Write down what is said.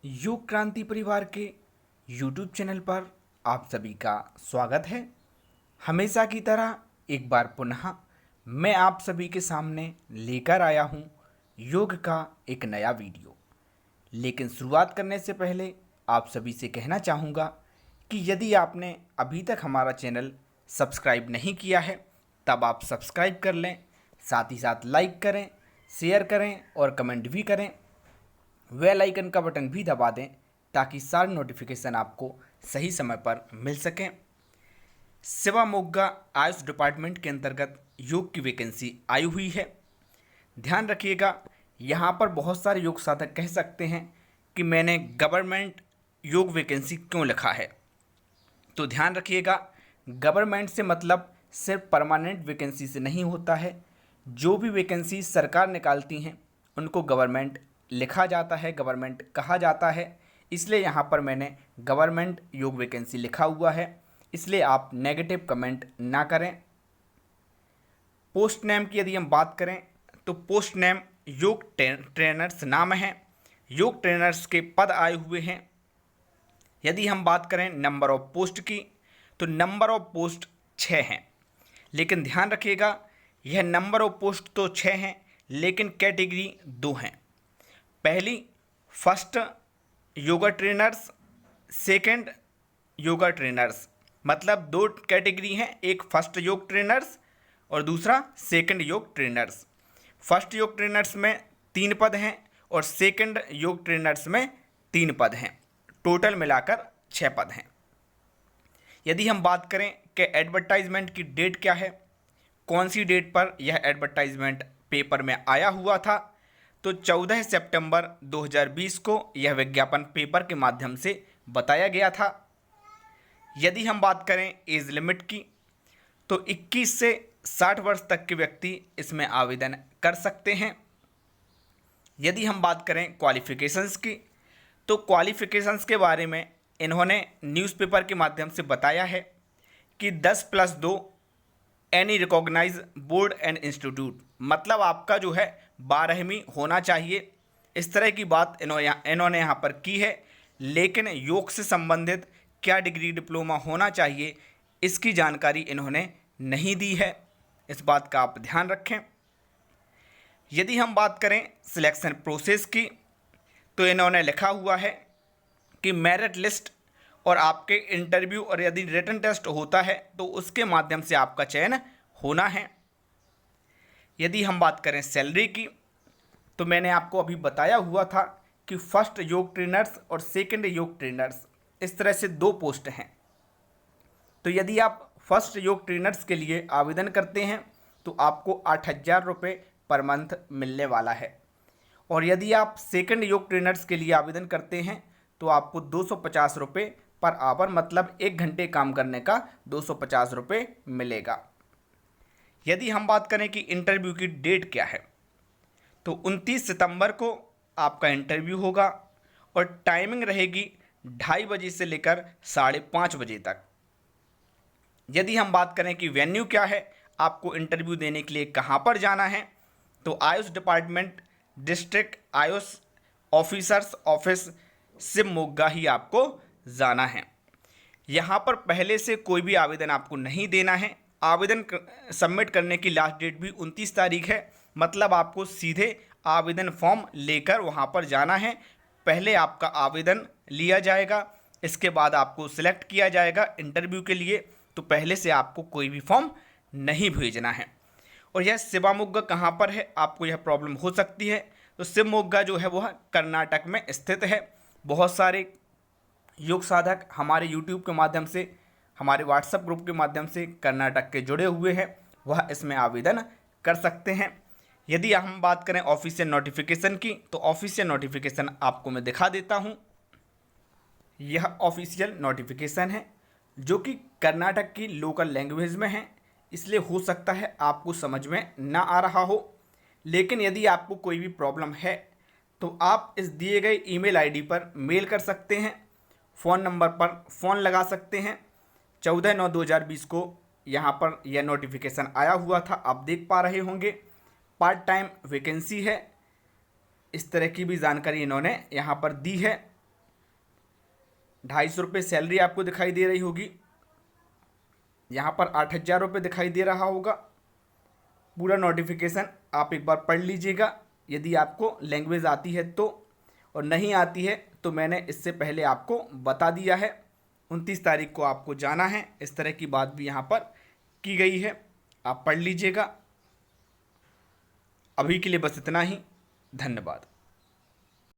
योग क्रांति परिवार के यूट्यूब चैनल पर आप सभी का स्वागत है। हमेशा की तरह एक बार पुनः मैं आप सभी के सामने लेकर आया हूँ योग का एक नया वीडियो। लेकिन शुरुआत करने से पहले आप सभी से कहना चाहूँगा कि यदि आपने अभी तक हमारा चैनल सब्सक्राइब नहीं किया है तब आप सब्सक्राइब कर लें, साथ ही साथ लाइक करें, शेयर करें और कमेंट भी करें। बेल आइकन का बटन भी दबा दें ताकि सारे नोटिफिकेशन आपको सही समय पर मिल सकें। शिवामोग्गा आयुष डिपार्टमेंट के अंतर्गत योग की वैकेंसी आई हुई है। ध्यान रखिएगा, यहाँ पर बहुत सारे योग साधक कह सकते हैं कि मैंने गवर्नमेंट योग वैकेंसी क्यों लिखा है। तो ध्यान रखिएगा, गवर्नमेंट से मतलब सिर्फ परमानेंट वैकेंसी से नहीं होता है। जो भी वैकेंसी सरकार निकालती हैं उनको गवर्नमेंट लिखा जाता है, गवर्नमेंट कहा जाता है। इसलिए यहाँ पर मैंने गवर्नमेंट योग वैकेंसी लिखा हुआ है, इसलिए आप नेगेटिव कमेंट ना करें। पोस्ट नेम की यदि हम बात करें तो पोस्ट नेम योग ट्रेनर्स नाम है। योग ट्रेनर्स के पद आए हुए हैं। यदि हम बात करें नंबर ऑफ पोस्ट की तो नंबर ऑफ पोस्ट 6 हैं। लेकिन ध्यान रखिएगा, यह नंबर ऑफ पोस्ट तो 6 हैं लेकिन कैटेगरी 2 हैं। पहली first yoga trainers, second yoga trainers, मतलब दो कैटेगरी हैं, एक फर्स्ट योग ट्रेनर्स और दूसरा सेकंड योग ट्रेनर्स। फर्स्ट योग ट्रेनर्स में 3 पद हैं और सेकंड योग ट्रेनर्स में 3 पद हैं। टोटल मिलाकर 6 पद हैं। यदि हम बात करें कि एडवर्टाइजमेंट की डेट क्या है, कौन सी डेट पर यह एडवर्टाइजमेंट पेपर में आया हुआ था, तो 14 सितंबर 2020 को यह विज्ञापन पेपर के माध्यम से बताया गया था। यदि हम बात करें एज लिमिट की तो 21 से 60 वर्ष तक के व्यक्ति इसमें आवेदन कर सकते हैं। यदि हम बात करें क्वालिफ़िकेशंस की तो क्वालिफ़िकेशंस के बारे में इन्होंने न्यूज़पेपर के माध्यम से बताया है कि 10+2 any recognise board and institute, मतलब आपका जो है 12वीं होना चाहिए। इस तरह की बात इन्होंने यहाँ पर की है। लेकिन योग से संबंधित क्या डिग्री डिप्लोमा होना चाहिए इसकी जानकारी इन्होंने नहीं दी है। इस बात का आप ध्यान रखें। यदि हम बात करें सिलेक्शन प्रोसेस की तो इन्होंने लिखा हुआ है कि मेरिट लिस्ट और आपके इंटरव्यू और यदि रिटन टेस्ट होता है तो उसके माध्यम से आपका चयन होना है। यदि हम बात करें सैलरी की तो मैंने आपको अभी बताया हुआ था कि फर्स्ट योग ट्रेनर्स और सेकंड योग ट्रेनर्स, इस तरह से 2 पोस्ट हैं। तो यदि आप फर्स्ट योग ट्रेनर्स के लिए आवेदन करते हैं तो आपको 8,000 रुपये पर मंथ मिलने वाला है। और यदि आप सेकंड योग ट्रेनर्स के लिए आवेदन करते हैं तो आपको 250 रुपये पर आवर, मतलब 1 घंटे काम करने का 250 रुपये मिलेगा। यदि हम बात करें कि इंटरव्यू की डेट क्या है तो 29 सितंबर को आपका इंटरव्यू होगा और टाइमिंग रहेगी 2:30 बजे से लेकर 5:30 बजे तक। यदि हम बात करें कि वेन्यू क्या है, आपको इंटरव्यू देने के लिए कहाँ पर जाना है, तो AYUSH department district AYUSH officers office Shivamogga ही आपको जाना है। यहाँ पर पहले से कोई भी आवेदन आपको नहीं देना है। आवेदन सबमिट करने की लास्ट डेट भी 29 तारीख है, मतलब आपको सीधे आवेदन फॉर्म लेकर वहाँ पर जाना है। पहले आपका आवेदन लिया जाएगा, इसके बाद आपको सिलेक्ट किया जाएगा इंटरव्यू के लिए। तो पहले से आपको कोई भी फॉर्म नहीं भेजना है। और यह शिवमोग्गा कहाँ पर है, आपको यह प्रॉब्लम हो सकती है। तो शिवमोग्गा जो है वह कर्नाटक में स्थित है। बहुत सारे योग साधक हमारे यूट्यूब के माध्यम से, हमारे व्हाट्सएप ग्रुप के माध्यम से कर्नाटक के जुड़े हुए हैं, वह इसमें आवेदन कर सकते हैं। यदि हम बात करें ऑफिशियल नोटिफिकेशन की तो ऑफिशियल नोटिफिकेशन आपको मैं दिखा देता हूं। यह ऑफिशियल नोटिफिकेशन है जो कि कर्नाटक की लोकल लैंग्वेज में है, इसलिए हो सकता है आपको समझ में ना आ रहा हो। लेकिन यदि आपको कोई भी प्रॉब्लम है तो आप इस दिए गए ईमेल आईडी पर मेल कर सकते हैं, फ़ोन नंबर पर फ़ोन लगा सकते हैं। 14/9/2020 को यहाँ पर यह नोटिफिकेशन आया हुआ था, आप देख पा रहे होंगे। पार्ट टाइम वैकेंसी है, इस तरह की भी जानकारी इन्होंने यहाँ पर दी है। ₹250 सैलरी आपको दिखाई दे रही होगी। यहाँ पर 8,000 रुपये दिखाई दे रहा होगा। पूरा नोटिफिकेशन आप एक बार पढ़ लीजिएगा यदि आपको लैंग्वेज आती है तो, और नहीं आती है तो मैंने इससे पहले आपको बता दिया है। 29 तारीख को आपको जाना है, इस तरह की बात भी यहाँ पर की गई है, आप पढ़ लीजिएगा। अभी के लिए बस इतना ही, धन्यवाद।